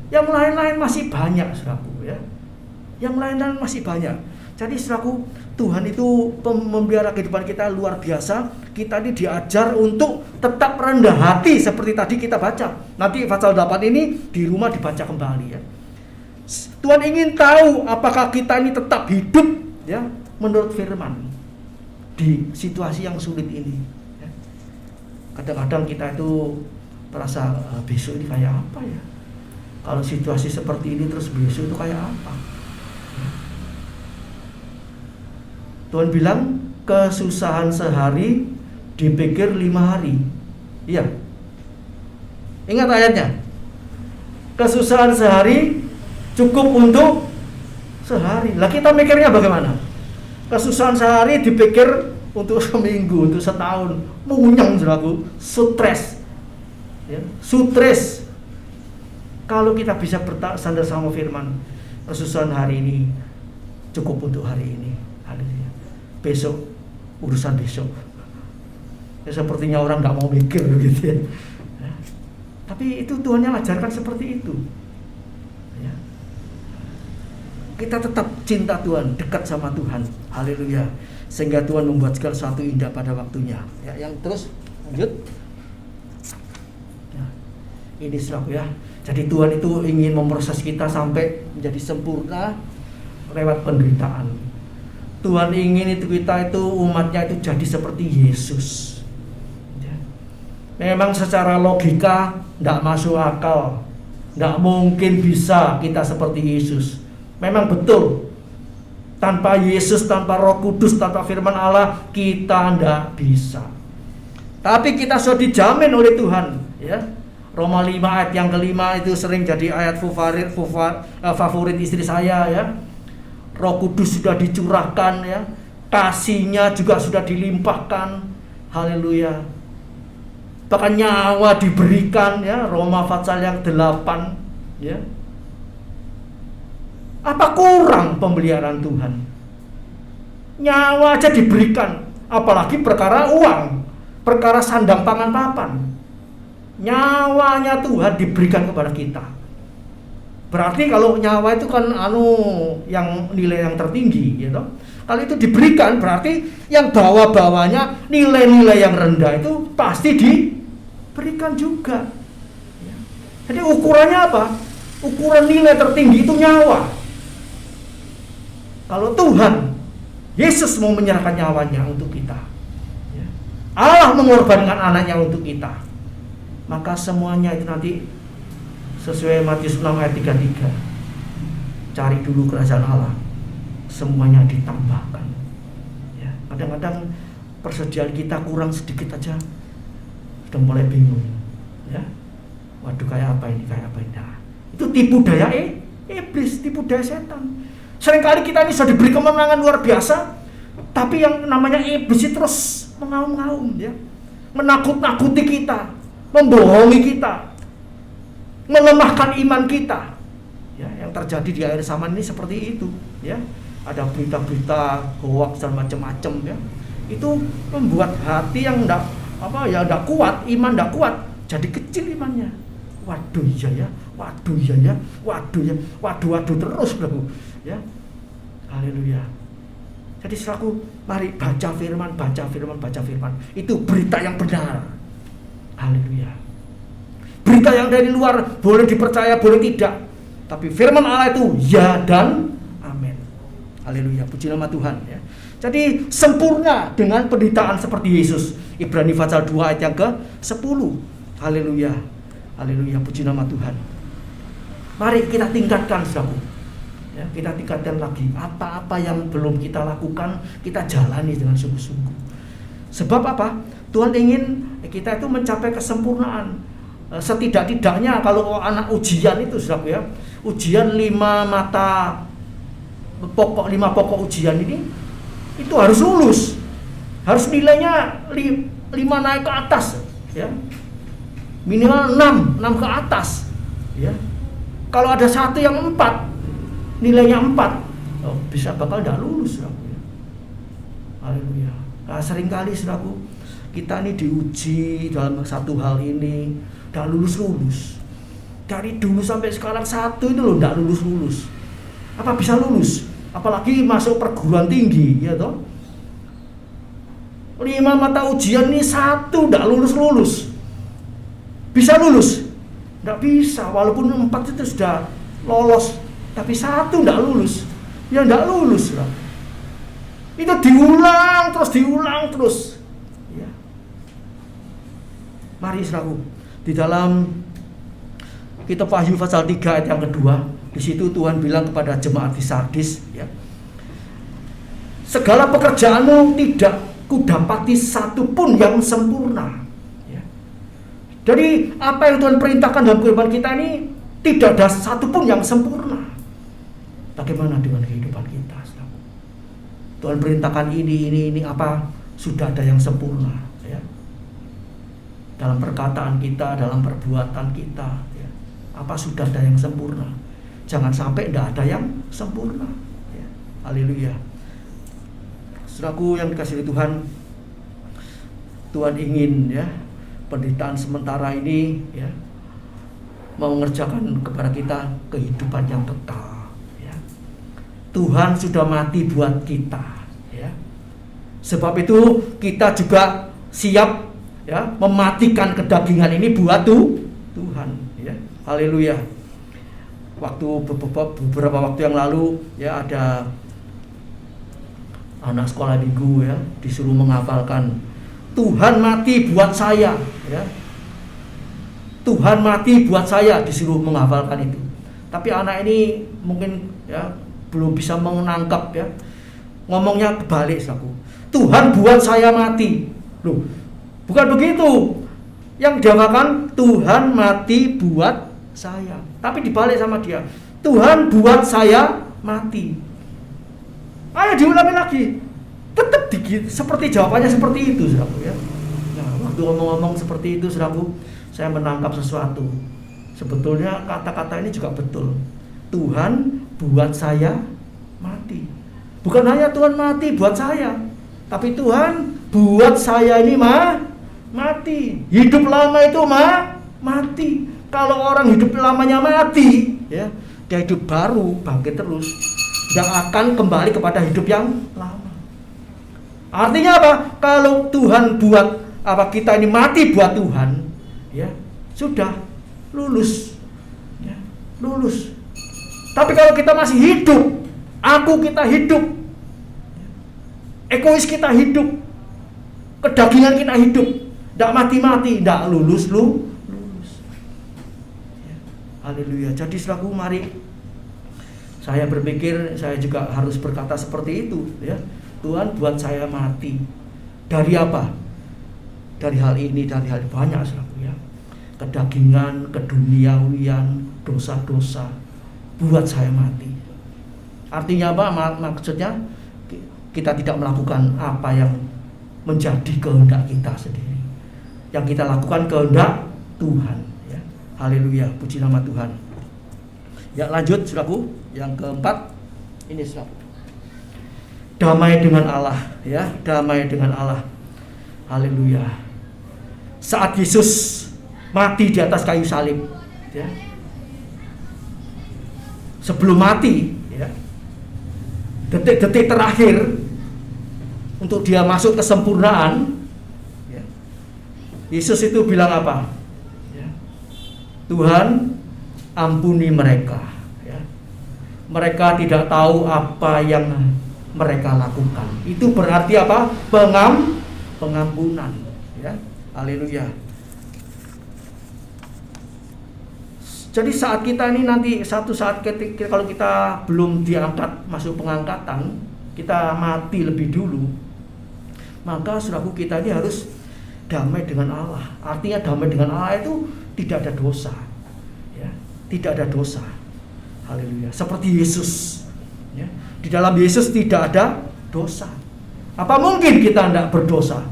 Yang lain-lain masih banyak saudaraku ya. Yang lain-lain masih banyak. Jadi saudaraku, Tuhan itu memelihara kehidupan kita luar biasa. Kita ini diajar untuk tetap rendah hati seperti tadi kita baca. Nanti pasal 8 ini di rumah dibaca kembali ya. Tuhan ingin tahu apakah kita ini tetap hidup ya menurut firman di situasi yang sulit ini. Ya. Kadang-kadang kita itu merasa besok ini kayak apa ya? Kalau situasi seperti ini terus besok itu kayak apa? Tuhan bilang kesusahan sehari dipikir 5 hari. Iya. Ingat ayatnya. Kesusahan sehari cukup untuk sehari. Lah kita mikirnya bagaimana? Kesusahan sehari dipikir untuk seminggu, untuk setahun. Munyeng saudaraku, stres. Ya, stres. Kalau kita bisa bersandar sama firman, kesusahan hari ini cukup untuk hari ini. Haleluya. Besok urusan besok. Ya, sepertinya orang nggak mau mikir gitu ya. Ya. Tapi itu Tuhan yang ajarkan seperti itu. Ya. Kita tetap cinta Tuhan, dekat sama Tuhan. Haleluya. Sehingga Tuhan membuat segala sesuatu indah pada waktunya. Ya, yang terus lanjut. Ya. Ini saudaraku ya. Jadi Tuhan itu ingin memproses kita sampai menjadi sempurna lewat penderitaan. Tuhan ingin itu kita itu umatnya itu jadi seperti Yesus. Ya. Memang secara logika tidak masuk akal, tidak mungkin bisa kita seperti Yesus. Memang betul, tanpa Yesus, tanpa Roh Kudus, tanpa Firman Allah kita tidak bisa. Tapi kita sudah dijamin oleh Tuhan. Ya. Roma 5 ayat yang kelima itu sering jadi ayat favorit istri saya ya. Roh Kudus sudah dicurahkan ya, kasih-Nya juga sudah dilimpahkan. Haleluya. Bahkan nyawa diberikan ya, Roma pasal yang 8 ya. Apa kurang pemeliharaan Tuhan? Nyawa aja diberikan, apalagi perkara uang, perkara sandang pangan papan. Nyawanya Tuhan diberikan kepada kita. Berarti kalau nyawa itu kan yang nilai yang tertinggi, gitu. Kalau itu diberikan, berarti yang bawah-bawahnya nilai-nilai yang rendah itu pasti diberikan juga. Jadi ukurannya apa? Ukuran nilai tertinggi itu nyawa. Kalau Tuhan Yesus mau menyerahkan nyawanya untuk kita, Allah mengorbankan anaknya untuk kita, maka semuanya itu nanti sesuai Matius 6 ayat 33, cari dulu kerajaan Allah, semuanya ditambahkan. Kadang-kadang persediaan kita kurang sedikit aja sudah mulai bingung, waduh kayak apa ini. Nah, itu tipu daya iblis, tipu daya setan. Seringkali kita ini sudah diberi kemenangan luar biasa, tapi yang namanya iblis itu terus mengaum-ngaum, menakut-nakuti kita, membohongi kita, melemahkan iman kita. Yang terjadi di akhir zaman ini seperti itu. Ada berita-berita hoax dan macam-macam. Itu membuat hati yang enggak kuat, iman enggak kuat, jadi kecil imannya. Waduh terus bro. Haleluya. Jadi selaku mari baca firman. Itu berita yang benar. Haleluya. Berita yang dari luar boleh dipercaya, boleh tidak. Tapi firman Allah itu ya dan amin. Haleluya. Puji nama Tuhan. Jadi sempurna dengan penderitaan seperti Yesus. Ibrani pasal 2 ayat yang ke-10. Haleluya. Haleluya. Puji nama Tuhan. Mari kita tingkatkan saudaraku. Kita tingkatkan lagi. Apa-apa yang belum kita lakukan, kita jalani dengan sungguh-sungguh. Sebab apa? Tuhan ingin kita itu mencapai kesempurnaan. Setidak-tidaknya kalau anak ujian itu saudaraku, ujian 5 pokok ujian ini itu harus lulus. Harus nilainya 5 naik ke atas, minimal 6 ke atas. Kalau ada satu yang 4, nilainya 4, bisa bakal tidak lulus, saudaraku. Haleluya. Nah, seringkali saudaraku, kita ini diuji dalam satu hal ini, tidak lulus. Dari dulu sampai sekarang satu itu loh tidak lulus. Apa bisa lulus? Apalagi masuk perguruan tinggi, 5 mata ujian ini 1 tidak lulus. Bisa lulus? Tidak bisa, walaupun 4 itu sudah lolos. Tapi 1 tidak lulus, tidak lulus. Itu diulang terus. Mari saudaraku, di dalam kitab Wahyu pasal 3 ayat yang kedua, di situ Tuhan bilang kepada jemaat di Sardis, segala pekerjaanmu tidak kudapati satu pun yang sempurna. Jadi apa yang Tuhan perintahkan dalam kehidupan kita ini tidak ada satu pun yang sempurna. Bagaimana dengan kehidupan kita? Tuhan perintahkan ini apa sudah ada yang sempurna, dalam perkataan kita, dalam perbuatan kita, apa sudah ada yang sempurna? Jangan sampai tidak ada yang sempurna. Haleluya. Saudaraku yang dikasihi Tuhan, Tuhan ingin penderitaan sementara ini mau mengerjakan kepada kita kehidupan yang kekal. Tuhan sudah mati buat kita, sebab itu kita juga siap mematikan kedagingan ini buat Tuhan. Haleluya. Beberapa waktu yang lalu ada anak sekolah minggu disuruh menghafalkan Tuhan mati buat saya, Tuhan mati buat saya, disuruh menghafalkan itu. Tapi anak ini mungkin belum bisa menangkap, ngomongnya kebalik aku. Tuhan buat saya mati. Loh, bukan begitu. Yang dihafalkan Tuhan mati buat saya. Tapi dibalik sama dia. Tuhan buat saya mati. Ayo diulangi lagi. Tetap seperti jawabannya seperti itu, saudaraku. Nah, waktu ngomong-ngomong seperti itu, saudaraku, saya menangkap sesuatu. Sebetulnya kata-kata ini juga betul. Tuhan buat saya mati. Bukan hanya Tuhan mati buat saya, tapi Tuhan buat saya ini mati. Hidup lama itu mati. Kalau orang hidup lamanya mati, ya, dia hidup baru, bangkit terus, tidak akan kembali kepada hidup yang lama. Artinya apa? Kalau Tuhan buat kita ini mati buat Tuhan, ya sudah lulus, ya, lulus. Tapi kalau kita masih hidup, kita hidup, egois kita hidup, kedagingan kita hidup, tidak mati-mati, tidak lulus. Haleluya. Jadi saudaraku, mari saya berpikir saya juga harus berkata seperti itu, ya. Tuhan buat saya mati. Dari apa? Dari hal ini, dari hal banyak saudaraku, ya. Kedagingan, keduniawian, dosa-dosa buat saya mati. Artinya apa? Maksudnya kita tidak melakukan apa yang menjadi kehendak kita sendiri. Yang kita lakukan kehendak Tuhan. Haleluya, puji nama Tuhan. Ya, lanjut saudaraku, yang keempat ini saudaraku. Damai dengan Allah, ya, damai dengan Allah. Haleluya. Saat Yesus mati di atas kayu salib, ya. Sebelum mati, ya. Detik-detik terakhir untuk dia masuk kesempurnaan, ya. Yesus itu bilang apa? Tuhan, ampuni mereka, ya. Mereka tidak tahu apa yang mereka lakukan. Itu berarti apa? Pengampunan, ya. Haleluya. Jadi saat kita ini nanti satu saat ketika kalau kita belum diangkat masuk pengangkatan, kita mati lebih dulu, maka saudaraku, kita ini harus damai dengan Allah. Artinya damai dengan Allah itu tidak ada dosa, ya, tidak ada dosa. Haleluya. Seperti Yesus, ya. Di dalam Yesus tidak ada dosa. Apa mungkin kita tidak berdosa?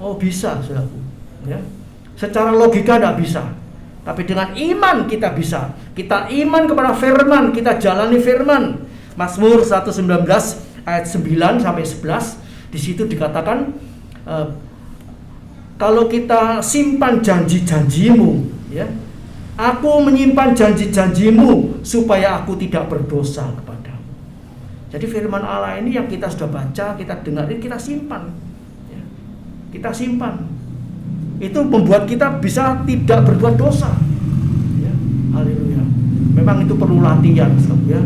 Oh, bisa, saudaraku, ya. Secara logika tidak bisa, tapi dengan iman kita bisa. Kita iman kepada firman, kita jalani firman. Mazmur 119 ayat 9 sampai 11, di situ dikatakan, kalau kita simpan janji-janjimu, ya, aku menyimpan janji-janjimu supaya aku tidak berdosa kepadamu. Jadi firman Allah ini yang kita sudah baca, kita dengarin, kita simpan, ya. Kita simpan. Itu membuat kita bisa tidak berbuat dosa, ya. Haleluya. Memang itu perlu latihan, ya.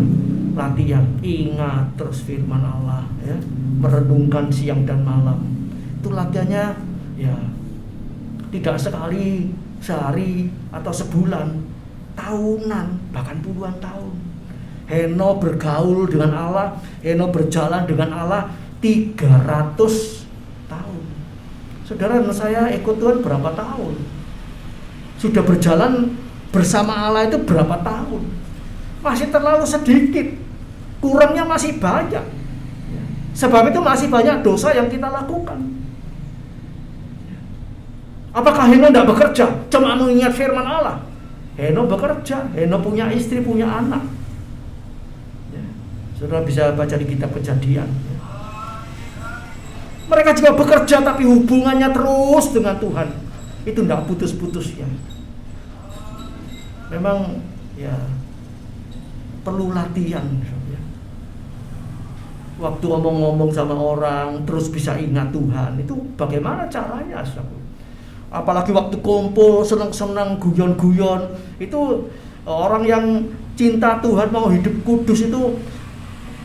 Latihan, ingat terus firman Allah, ya. Merenungkan siang dan malam. Itu latihannya, ya, tidak sekali, sehari, atau sebulan, tahunan, bahkan puluhan tahun. Henokh bergaul dengan Allah, Henokh berjalan dengan Allah 300 tahun. Saudara, saya ikut Tuhan berapa tahun? Sudah berjalan bersama Allah itu berapa tahun? Masih terlalu sedikit, kurangnya masih banyak. Sebab itu masih banyak dosa yang kita lakukan. Apakah Henokh tidak bekerja? Cuma mengingat firman Allah. Henokh bekerja, Henokh punya istri, punya anak, ya. Saudara bisa baca di kitab Kejadian, ya. Mereka juga bekerja, tapi hubungannya terus dengan Tuhan. Itu tidak putus-putus, ya. Memang, ya, perlu latihan, ya. Waktu ngomong-ngomong sama orang terus bisa ingat Tuhan, itu bagaimana caranya, saudara? Apalagi waktu kumpul senang-senang guyon-guyon, itu orang yang cinta Tuhan mau hidup kudus itu,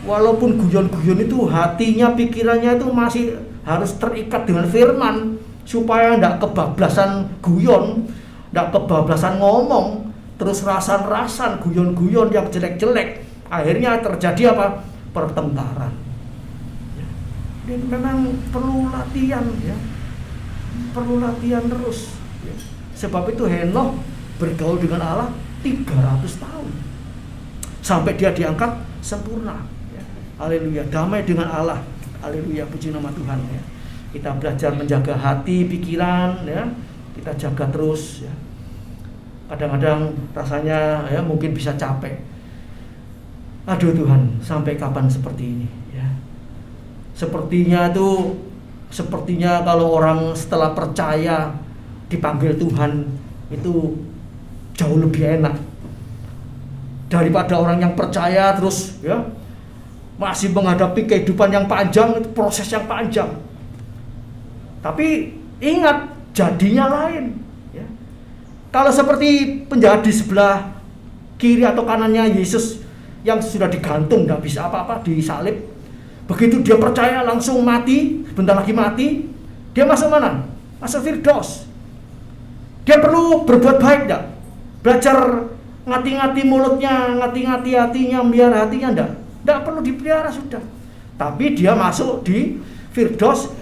walaupun guyon-guyon itu hatinya, pikirannya itu masih harus terikat dengan firman, supaya tidak kebablasan guyon, tidak kebablasan ngomong, terus rasan-rasan guyon-guyon yang jelek-jelek, akhirnya terjadi apa? Pertengkaran. Ini memang perlu latihan, ya. Perlu latihan terus, ya. Sebab itu Henokh bergaul dengan Allah 300 tahun sampai dia diangkat sempurna, ya. Haleluya, damai dengan Allah. Haleluya, puji nama Tuhan, ya. Kita belajar menjaga hati, pikiran, ya. Kita jaga terus, ya. Kadang-kadang rasanya, ya, mungkin bisa capek. Aduh Tuhan, sampai kapan seperti ini ya? Sepertinya kalau orang setelah percaya dipanggil Tuhan itu jauh lebih enak daripada orang yang percaya terus ya masih menghadapi kehidupan yang panjang, itu proses yang panjang. Tapi ingat, jadinya lain ya. Kalau seperti penjahat di sebelah kiri atau kanannya Yesus yang sudah digantung, tidak bisa apa-apa, disalib, begitu dia percaya langsung mati, sebentar lagi mati, dia masuk mana? Masuk Firdaus. Dia perlu berbuat baik enggak? Belajar ngati-ngati mulutnya, ngati-ngati hatinya, melihara hatinya enggak perlu dipelihara sudah. Tapi dia masuk di Firdaus,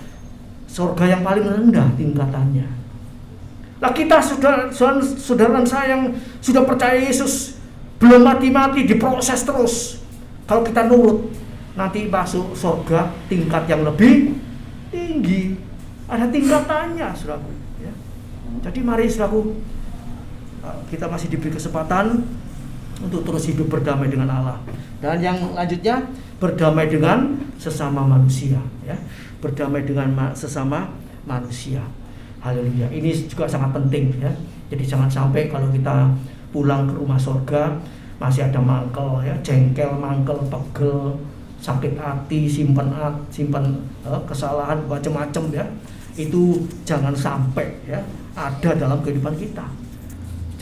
surga yang paling rendah tingkatannya. Lah kita saudara saya yang sudah percaya Yesus, belum mati-mati, diproses terus. Kalau kita nurut, nanti masuk surga tingkat yang lebih tinggi. Ada tingkatannya, saudaraku ya. Jadi mari saudaraku, kita masih diberi kesempatan untuk terus hidup berdamai dengan Allah. Dan yang lanjutnya, berdamai dengan sesama manusia ya. Berdamai dengan sesama manusia. Haleluya. Ini juga sangat penting ya. Jadi jangan sampai kalau kita pulang ke rumah surga masih ada mangkel ya, jengkel, mangkel, pegel, sakit hati, simpan kesalahan macam-macam ya. Itu jangan sampai ya ada dalam kehidupan kita.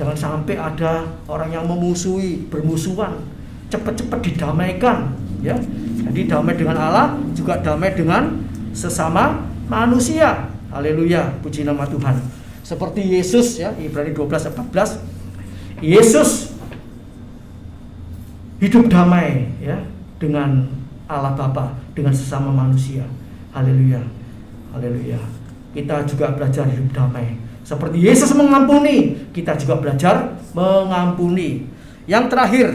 Jangan sampai ada orang yang memusuhi, bermusuhan, cepat-cepat didamaikan ya. Jadi damai dengan Allah juga damai dengan sesama manusia. Haleluya, puji nama Tuhan. Seperti Yesus ya, Ibrani 12:14. Yesus hidup damai ya dengan Allah Bapa, dengan sesama manusia. Haleluya. Haleluya. Kita juga belajar hidup damai. Seperti Yesus mengampuni, kita juga belajar mengampuni. Yang terakhir,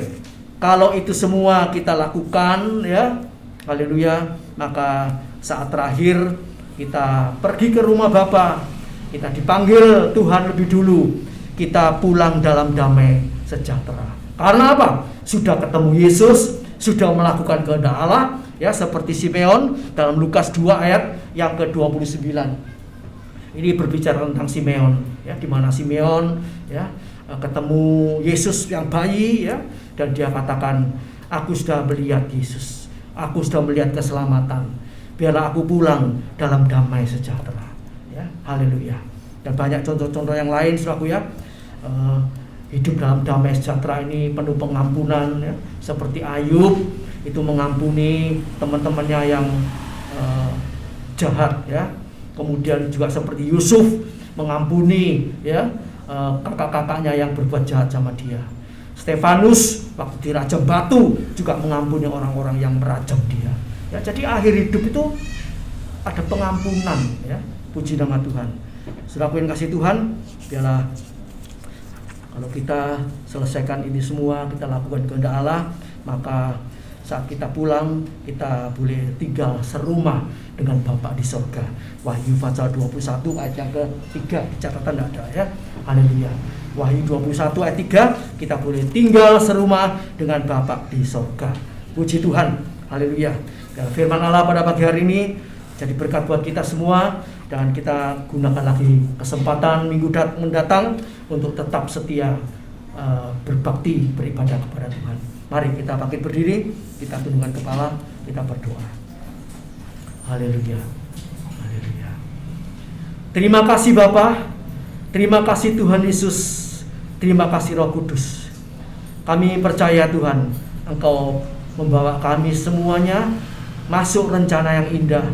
kalau itu semua kita lakukan ya, haleluya, maka saat terakhir kita pergi ke rumah Bapa, kita dipanggil Tuhan lebih dulu, kita pulang dalam damai sejahtera. Karena apa? Sudah ketemu Yesus, sudah melakukan kehendak Allah ya, seperti Simeon dalam Lukas 2 ayat yang ke-29. Ini berbicara tentang Simeon ya, di mana Simeon ya ketemu Yesus yang bayi ya, dan dia katakan, aku sudah melihat Yesus, aku sudah melihat keselamatan. Biarlah aku pulang dalam damai sejahtera ya. Haleluya. Dan banyak contoh-contoh yang lain saudaraku ya. Hidup dalam damai sejahtera ini penuh pengampunan ya. Seperti Ayub itu mengampuni teman-temannya yang jahat ya. Kemudian juga seperti Yusuf mengampuni ya kakak-kakaknya yang berbuat jahat sama dia. Stefanus waktu dirajam batu juga mengampuni orang-orang yang merajam dia. Ya, jadi akhir hidup itu ada pengampunan ya. Puji nama Tuhan. Saudaraku yang kasih Tuhan, biarlah kalau kita selesaikan ini semua, kita lakukan kehendak Allah, maka saat kita pulang, kita boleh tinggal serumah dengan Bapa di surga. Wahyu pasal 21 ayat yang ke-3, di catatan ada ya. Haleluya. Wahyu 21 ayat 3, kita boleh tinggal serumah dengan Bapa di surga. Puji Tuhan. Haleluya. Dan firman Allah pada pagi hari ini jadi berkat buat kita semua, dan kita gunakan lagi kesempatan minggu mendatang untuk tetap setia berbakti, beribadah kepada Tuhan. Mari kita bangkit berdiri, kita tundukkan kepala, kita berdoa. Haleluya. Haleluya. Terima kasih Bapa, terima kasih Tuhan Yesus, terima kasih Roh Kudus. Kami percaya Tuhan, Engkau membawa kami semuanya masuk rencana yang indah,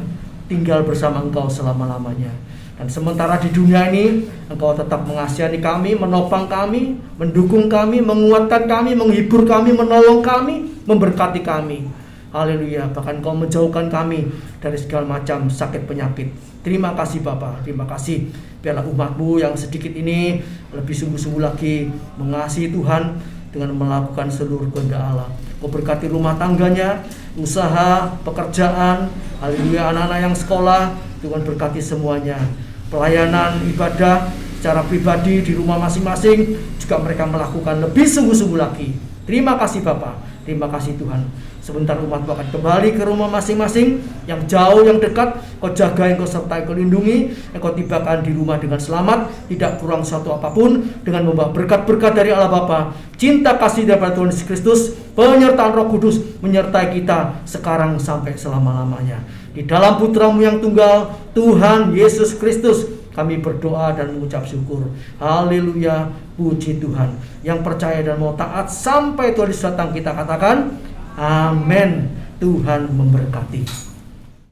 tinggal bersama Engkau selama-lamanya. Dan sementara di dunia ini, Engkau tetap mengasihani kami, menopang kami, mendukung kami, menguatkan kami, menghibur kami, menolong kami, memberkati kami. Haleluya. Bahkan Engkau menjauhkan kami dari segala macam sakit penyakit. Terima kasih Bapa, terima kasih. Biarlah umat-Mu yang sedikit ini lebih sungguh-sungguh lagi mengasihi Tuhan dengan melakukan seluruh kehendak Allah. Kau berkati rumah tangganya, usaha, pekerjaan, haleluya, anak-anak yang sekolah, Tuhan berkati semuanya. Pelayanan, ibadah, secara pribadi di rumah masing-masing, juga mereka melakukan lebih sungguh-sungguh lagi. Terima kasih Bapa. Terima kasih Tuhan. Sebentar umat akan kembali ke rumah masing-masing, yang jauh, yang dekat. Kau jaga, Engkau sertai, Kau lindungi. Engkau tibakan di rumah dengan selamat, tidak kurang satu apapun, dengan membawa berkat-berkat dari Allah Bapa, cinta kasih daripada Tuhan Yesus Kristus, penyertaan Roh Kudus menyertai kita sekarang sampai selama-lamanya. Di dalam Putra-Mu yang tunggal, Tuhan Yesus Kristus, kami berdoa dan mengucap syukur. Haleluya, puji Tuhan. Yang percaya dan mau taat sampai Tuhan Yesus datang, kita katakan amin. Tuhan memberkati.